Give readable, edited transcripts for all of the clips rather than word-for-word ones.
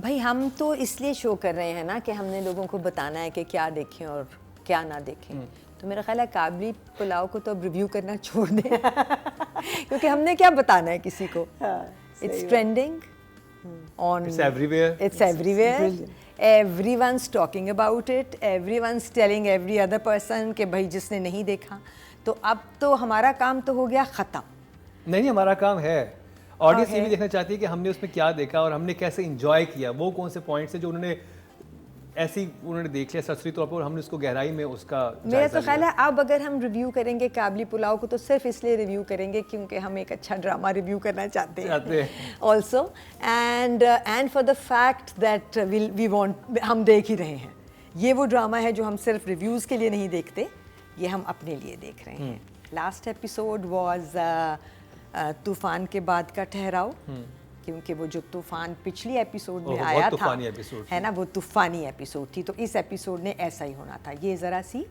भाई हम तो इसलिए शो कर रहे हैं ना कि हमने लोगों को बताना है कि क्या देखें और क्या ना देखें। तो मेरा ख्याल है काबली पुलाव को तो अब रिव्यू करना छोड़ दें क्योंकि हमने क्या बताना है किसी को। It's trending on, It's everywhere. It's everywhere. Everyone's talking about it. Everyone's telling every other person कि भाई जिसने नहीं देखा, तो अब तो हमारा काम तो हो गया ख़त्म। नहीं, हमारा काम है। ऑडियंस ये भी देखना चाहती है कि हमने उसमें क्या देखा और हमने कैसे एंजॉय किया, वो कौन से पॉइंट्स हैं जो उन्होंने देख लिया सरसरी तौर पर और हमने उसको गहराई में उसका मेरा तो ख्याल है अब अगर हम रिव्यू करेंगे काबली पुलाव को तो सिर्फ इसलिए रिव्यू करेंगे क्योंकि हम एक अच्छा ड्रामा रिव्यू करना चाहते हैं also, and for the fact that we want, हम देख ही रहे हैं। ये वो ड्रामा है जो हम सिर्फ रिव्यूज़ के लिए नहीं देखते, ये हम अपने लिए देख रहे हैं। लास्ट एपिसोड वाज तूफान के बाद का ठहराव, क्योंकि वो जो तूफान पिछली एपिसोड में आया था है ना, वो तूफानी एपिसोड थी, तो इस एपिसोड ने ऐसा ही होना था। ये ज़रा सी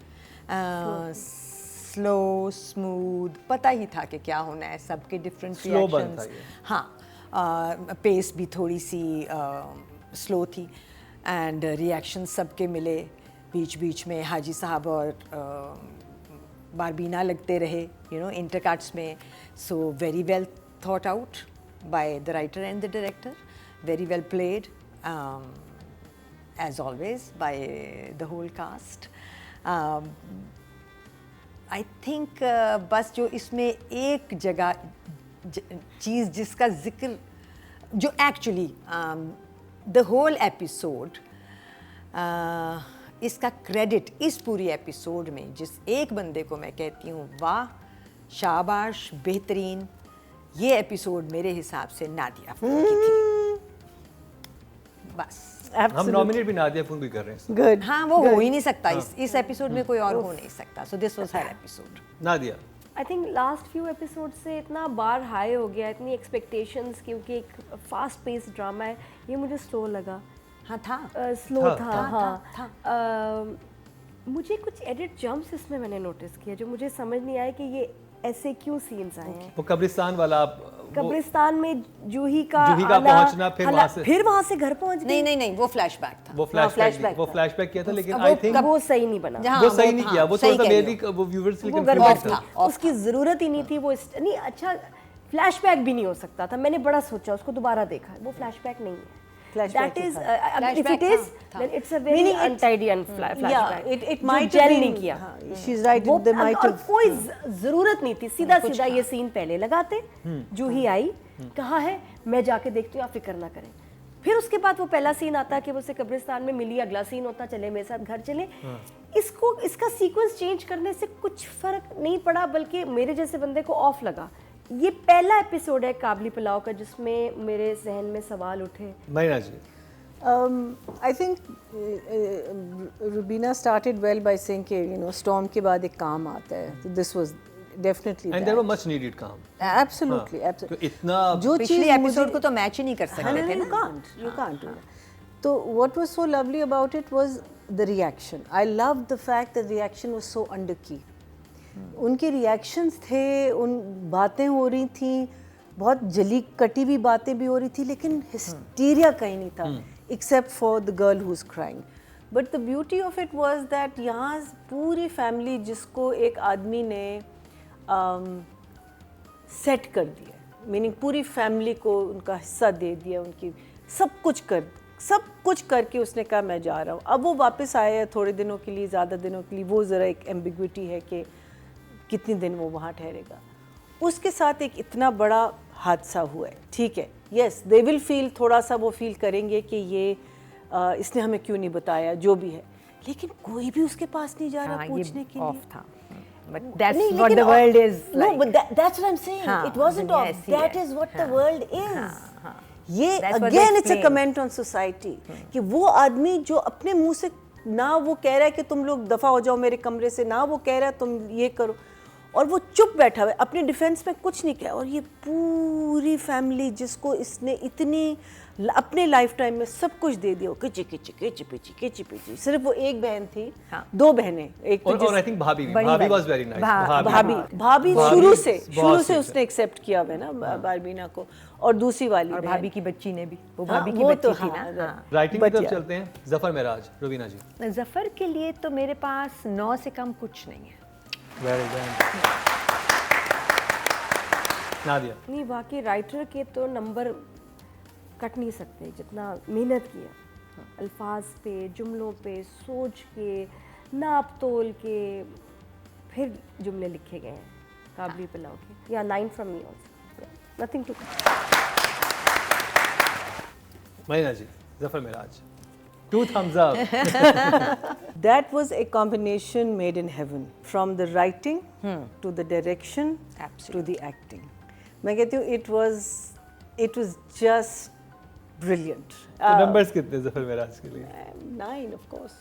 स्लो स्मूथ, पता ही था कि क्या होना है, सबके डिफरेंट रिएक्शंस। हाँ, पेस भी थोड़ी सी स्लो थी एंड रिएक्शन सबके मिले। बीच बीच में हाजी साहब और बारबीना लगते रहे, यू नो, इंटरकट्स में। So very well thought out by the writer and the director, very well played, as always by the whole cast. I think बस जो इसमें एक जगह चीज़ जिसका जिक्र, जो एक्चुअली the whole episode, इसका क्रेडिट इस पूरी एपिसोड में जिस एक बंदे को मैं कहती हूँ वाह, शाबाश, बेहतरीन, ये एपिसोड मेरे हिसाब से नादिया अफरोज की थी। बस हम नॉमिनेट भी नादिया अफरोज भी कर रहे हैं। गुड। हाँ, वो हो ही नहीं सकता। इस एपिसोड में कोई और हो नहीं सकता। So this was her episode. Nadia, I think last few episode से इतना बार हाई हो गया, इतनी एक्सपेक्टेशंस, क्योंकि एक फास्ट पेस ड्रामा है, ये मुझे स्लो लगा। हाँ था, स्लो था, हाँ। मुझे कुछ एडिट जंप्स इसमें मैंने नोटिस किया जो मुझे समझ नहीं आया कि ये ऐसे क्यों सीन्स आए हैं। वो कब्रिस्तान वाला, कब्रिस्तान में जूही का पहुंचना, फिर वहां से घर पहुंच गई। नहीं, वो फ्लैशबैक था। वो फ्लैशबैक किया था, लेकिन आई थिंक वो सही नहीं बना। वो सही नहीं किया, वो थोड़ा सा मे बी वो व्यूअर्स के लिए कंफ्यूज था। उसकी जरूरत ही नहीं थी। वो नहीं, अच्छा फ्लैशबैक भी नहीं हो सकता था। मैंने बड़ा सोचा, उसको दोबारा देखा, वो फ्लैशबैक नहीं है। That is, if it is, then it's a very untidy flashback. Yeah, it might gel नहीं किया. She's right. They might have. कोई जरूरत नहीं थी। सीधा ये सीन पहले लगाते। जूही आई, कहा है मैं जाके देखती हूँ, आप फिक्र ना करें। फिर उसके बाद वो पहला सीन आता है कि वो उसे कब्रिस्तान में मिली, अगला सीन होता चले मेरे साथ घर चले। इसका सीक्वेंस चेंज करने से कुछ फर्क नहीं पड़ा, बल्कि मेरे जैसे बंदे को ऑफ लगा। ये पहला एपिसोड है काबली पुलाव का जिसमें मेरे जहन में सवाल उठे। महीना जी, I think Rubina started well by saying कि storm के बाद एक काम आता है, तो this was definitely and there were much needed calm. Absolutely. तो इतना जो पिछली एपिसोड को तो मैच ही नहीं कर सकते थे ना। You can't do that. तो what was so lovely about it was the reaction. I loved the fact that the reaction was so under key. उनके रिएक्शंस थे, उन बातें हो रही थी, बहुत जली कटी हुई बातें भी हो रही थी, लेकिन हिस्टीरिया कहीं नहीं था, except for the girl who is crying. But the beauty of it was that यहाँ पूरी फैमिली जिसको एक आदमी ने सेट कर दिया, मीनिंग पूरी फैमिली को उनका हिस्सा दे दिया, उनकी सब कुछ करके उसने कहा मैं जा रहा हूँ। अब वो वापस आया थोड़े दिनों के लिए, ज़्यादा दिनों के लिए, वो ज़रा एक एम्बिग्विटी है कि कितने दिन वो वहाँ ठहरेगा। उसके साथ एक इतना बड़ा हादसा हुआ है, ठीक है, यस दे विल फील, थोड़ा सा वो फील करेंगे कि ये इसने हमें क्यों नहीं बताया, जो भी है, लेकिन कोई भी उसके पास नहीं जा रहा पूछने के लिए। था। But that's what the world is like. No, but that's what I'm saying. It wasn't off. That is what the world is. ये again it's a comment on society कि वो आदमी जो अपने मुंह से ना वो कह रहा है कि तुम लोग दफा हो जाओ मेरे कमरे से, ना वो कह रहा है तुम ये करो, और वो चुप बैठा हुआ है, अपने डिफेंस में कुछ नहीं किया, और ये पूरी फैमिली जिसको इसने इतनी अपने लाइफ टाइम में सब कुछ दे दिया, किची किची किची पिची किची पिची। सिर्फ वो एक बहन थी, हाँ। 2 बहनें, एक तो और आई थिंक भाभी वाज वेरी नाइस। भाभी शुरू से उसने एक्सेप्ट किया हुआ है ना बारबीना को, और दूसरी वाली और बहन। भाभी की बच्ची ने भी, वो हाँ, भाभी की वो बच्ची तो थी हाँ, ना। हाँ। राइटिंग की तरफ बचिया। चलते हैं। जफर मेराज, रुबीना जी। जफर के लिए तो मेरे पास 9 से कम कुछ नहीं है। Very done. नादिया। नहीं, बाकी राइटर के तो नंबर कट नहीं सकते, जितना मेहनत किया अल्फाज पे, जुमलों पे, सोच के, नाप तोल के फिर जुमले लिखे गए हैं काबली पुलाव के। या 9 from me also, nothing to. Marina ji, Zafar Meraj, 2 thumbs up. That was a combination made in heaven, from the writing to the direction to the acting. मैं कहती हूँ it was just brilliant. तो नंबर्स कितने जफर मेराज के लिए? 9 of course.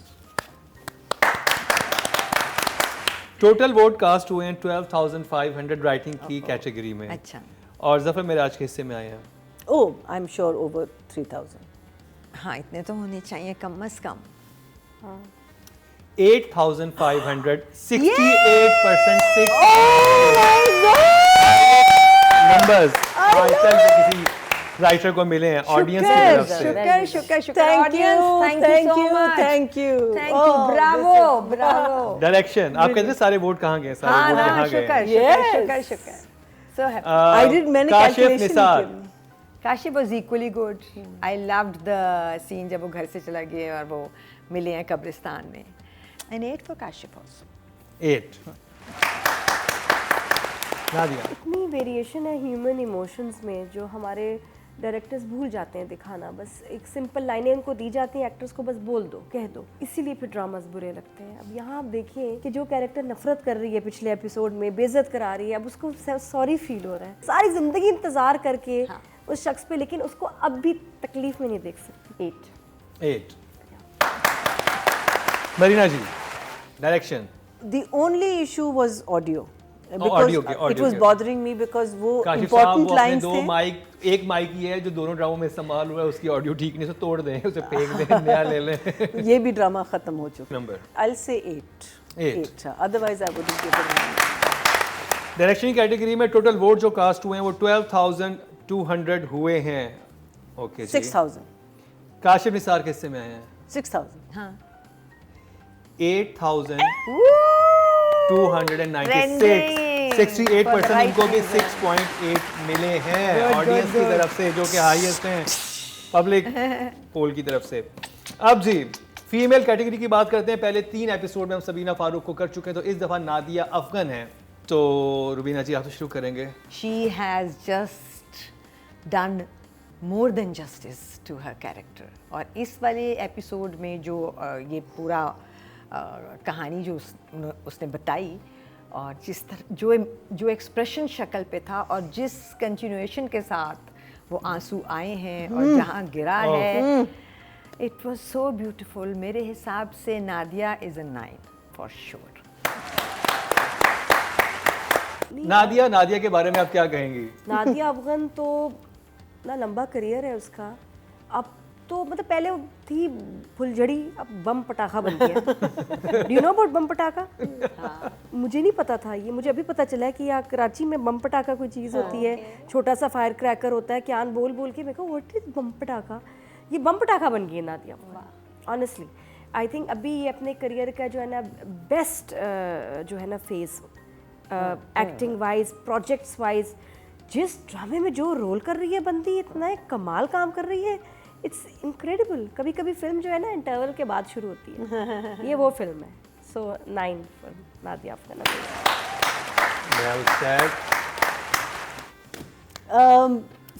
Total vote cast हुए हैं 12,500 writing की कैटेगरी में। अच्छा। और जफर मेराज के हिस्से में आए हैं Oh, I'm sure over 3,000. हाँ, इतने तो होने चाहिए कम से कम। 8,500, 68%। 6 नंबर्स आज तक किसी राइटर को मिले हैं ऑडियंस की तरफ से। शुक्र Thank you, audience, thank you. Thank you, Oh, Bravo. Direction, आप कहते हैं सारे वोट कहाँ गए, सारे वोट कहाँ गए? शुक्र। So happy. I did many Kashif calculations. Nisar, Kashif was equally good. I loved the scene जब वो घर से चला गया और वो मिले हैं कब्रिस्तान में. And 8 for Kashif also. 8। Nadia. इतनी वेरिएशन है ह्यूमन इमोशंस में जो हमारे डायरेक्टर्स भूल जाते हैं दिखाना। बस एक सिंपल लाइनें उनको दी जाती हैं, एक्टर्स को बस बोल दो, कह दो, इसीलिए फिर ड्रामास बुरे लगते हैं। अब यहाँ आप देखिए कि जो कैरेक्टर नफरत कर रही है पिछले एपिसोड में, बेइज्जत करा रही है, अब उसको सॉरी फील हो रहा है। सारी जिंदगी इंतजार करके उस शख्स पे, लेकिन उसको अब भी तकलीफ में नहीं देख सकती। 8। मरीना जी, direction. The only issue was audio. Because audio it was के। bothering me because वो काशिफ साहब important वो अपने lines 2 थे. माइक, एक माइक ही है जो दोनों ड्रामों में इस्तेमाल हुआ है, उसकी ऑडियो ठीक नहीं, उसे तोड़ दें, उसे फेंक दें, नया ले लें। ये भी ड्रामा खत्म हो चुका। Number. I'll say 8. 8. Otherwise I wouldn't give it a 9. Direction की कैटेगरी में टोटल वोट जो कास्ट हुए हैं वो 12,200 हुए हैं। ओके जी। 6,000. काशिफ निसार किससे में आए हैं? 6,000. हाँ। 8,296। 68% उनको भी 6.8 मिले हैं ऑडियंस की तरफ से, जो कि हाईएस्ट हैं पब्लिक पोल की तरफ से। अब जी फीमेल कैटेगरी की बात करते हैं। पहले 3 एपिसोड में हम सबीना फारूक को कर चुके हैं, तो इस दफ़ा नादिया अफगन है। तो रुबीना जी आप तो शुरू करेंगे। She has just done more than justice to her character. और इस वाले एपिसोड में जो ये पूरा कहानी जो उसने बताई, और जिस तरह जो एक्सप्रेशन शक्ल पे था और जिस कंटिन्यूएशन के साथ वो आंसू आए हैं और जहाँ गिरा है, इट वाज सो ब्यूटीफुल। मेरे हिसाब से Nadia is a 9 for sure. Nadia के बारे में आप क्या कहेंगी? नादिया अफगन तो ना लंबा करियर है उसका। अब तो मतलब पहले वो थी फुलझड़ी, अब बम पटाखा बन गया। डू यू नो अबाउट बम पटाखा? मुझे नहीं पता था ये, मुझे अभी पता चला है कि यहाँ कराची में बम पटाखा कोई चीज़ होती है, छोटा सा फायर क्रैकर होता है। क्या बोल बोल के मैं कहा व्हाट इज बम पटाखा? ये बम पटाखा बन गई है नादिया। ऑनेस्टली आई थिंक अभी ये अपने करियर का जो है ना बेस्ट जो है ना face, acting wise, projects wise, जिस ड्रामे में जो रोल कर रही है बंदी, इतना एक कमाल काम कर रही है, इट्स इनक्रेडिबल। कभी कभी फिल्म जो है ना इंटरवल के बाद शुरू होती है, ये वो फिल्म है। सो 9 for Nadia Afghan.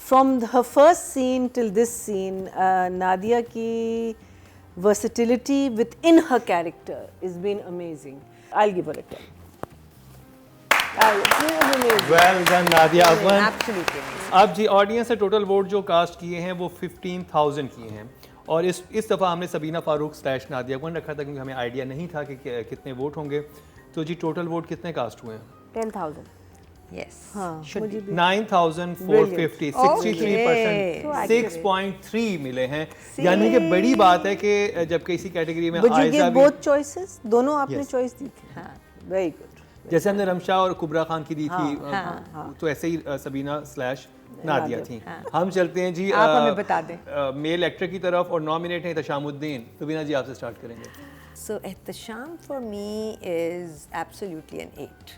From her first scene till this scene, Nadia ki versatility within her character has been amazing. I'll give her a 10. Well done Nadia Afghan. Absolutely amazing. अब जी ऑडियंस से टोटल वोट जो कास्ट किए हैं वो 15,000 किए हैं, और इस दफ़ा हमने सबीना फारूक / नादिया अफगन रखा था क्योंकि हमें आइडिया नहीं था कि कितने वोट होंगे। तो जी टोटल वोट कितने कास्ट हुए हैं? 10,000। Yes. हाँ, Should मुझे be. भी 9,450, 63%, Okay. 6.3 मिले हैं। यानी कि बड़ी बात है कि जब किसी कैटेगरी में But you आयजा gave भी, both choices? दोनों आपने Yes. चॉइस दी थी। हाँ. Very good. जैसे हमने रमशा और कुबरा खान की दी थी, हाँ. तो ऐसे ही सबीना स्लैश नादिया थी। हम चलते हैं जी आप हमें बता दें। मेल एक्टर की तरफ, और नॉमिनेट हैं तशामुद्दीन। रुबीना जी आपसे स्टार्ट करेंगे। So Ehtisham for me is absolutely an 8.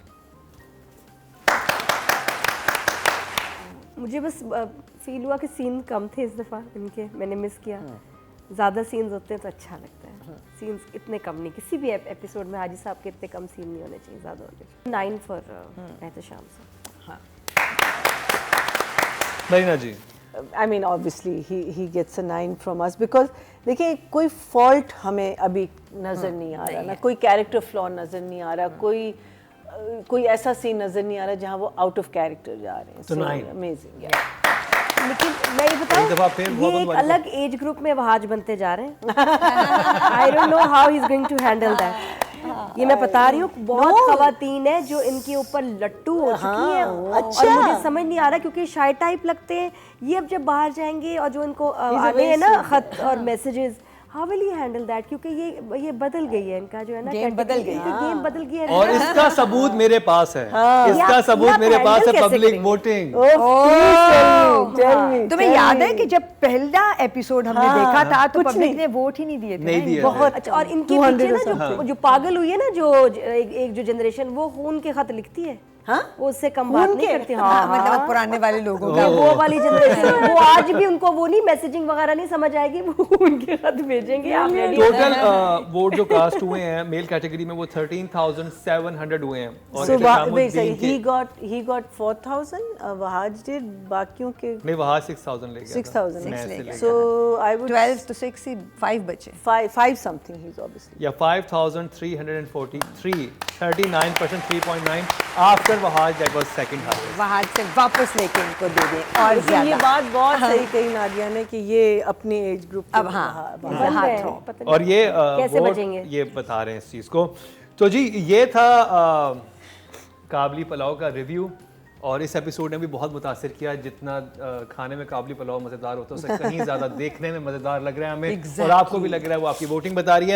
मुझे बस फील हुआ कि सीन कम थे इस दफ़ा इनके, मैंने मिस किया। ज़्यादा सीन्स होते हैं तो अच्छा लगता है। सीन्स इतने कम नहीं, किसी भी एपिसोड में हाजी साहब के इतने कम सीन नहीं होने चाहिए, ज़्यादा होने चाहिए। 9 फॉर एहतशाम साहब। हाँ. मरीना जी। I mean, obviously he gets a 9 from us because देखिए कोई fault हमें अभी नजर नहीं आ रहा ना, कोई कैरेक्टर फ्लॉ नजर नहीं आ रहा, कोई ऐसा सीन नजर नहीं आ रहा जहाँ वो आउट ऑफ कैरेक्टर जा रहे हैं। तो 9. अमेजिंग। लेकिन मैं ये बताऊं, एक दफा फिर ये मोहम्मद एक वाली को- अलग एज ग्रुप में वहाज बनते जा रहे हैं। I don't know how he is going to handle that. ये मैं बता रही हूँ, बहुत खवातीन है जो इनके ऊपर लट्टू हो चुकी हैं। और मुझे समझ नहीं आ रहा क्योंकि शाय टाइप लगते हैं ये, अब जब बाहर जाएंगे और जो इनको आने हैं ना खत और messages, how will you handle that? क्योंकि ये बदल गई है इनका जो है ना, Game बदल गई। गेम बदल गई है। और इसका सबूत मेरे पास है, इसका ये आप सबूत मेरे handle पास है, कैसे पब्लिक करेंगे? वोटिंग। तुम्हें याद है कि जब पहला एपिसोड हमने देखा था तो पब्लिक ने वोट ही नहीं दिए थे नहीं ना दिए इनको। थे। बहुत अच्छा। और इनके पीछे ना जो पागल हुई है ना, जो एक जो जनरेशन वो खून के खत लिखती है, वो उससे कम बात नहीं करती। हाँ, मतलब पुराने वाले लोगों का। वो वाली जनरेशन, वो आज भी उनको वो नहीं, मैसेजिंग वगैरह नहीं समझ आएगी, वो उनके खत भेजेंगे। आप ready हो? टोटल वोट जो कास्ट हुए हैं मेल कैटेगरी में वो 13,700 हुए हैं। और So wait, तशामुद्दीन के- he got 4,000. वहाज did बाकियों के नहीं, वहाँ 6,000 ले गया 6,000. मैं ऐसे ले गया। So I would 12 to 6 ही 5 बचे। five something. He's obviously. या 5,343, 39%, 3.9 after Wahaj, that was second highest. वहाँ से वापस लेके इनको दे दें और लेकिन ये ज्यादा। बात बहुत सही कही नादिया ने कि ये अपनी एज ग्रुप अब हाँ, बंद हाथ है, रो। पता नहीं और ये कैसे वोट बचेंगे? ये बता रहे हैं इस चीज़ को। तो जी ये था काबली पुलाव का रिव्यू, और इस एपिसोड ने भी बहुत मुतासिर किया। जितना खाने में काबली पुलाव मज़ेदार होता है उससे कहीं ज़्यादा देखने में मज़ेदार लग रहा है हमें, और आपको भी लग रहा है, वो आपकी वोटिंग बता रही है।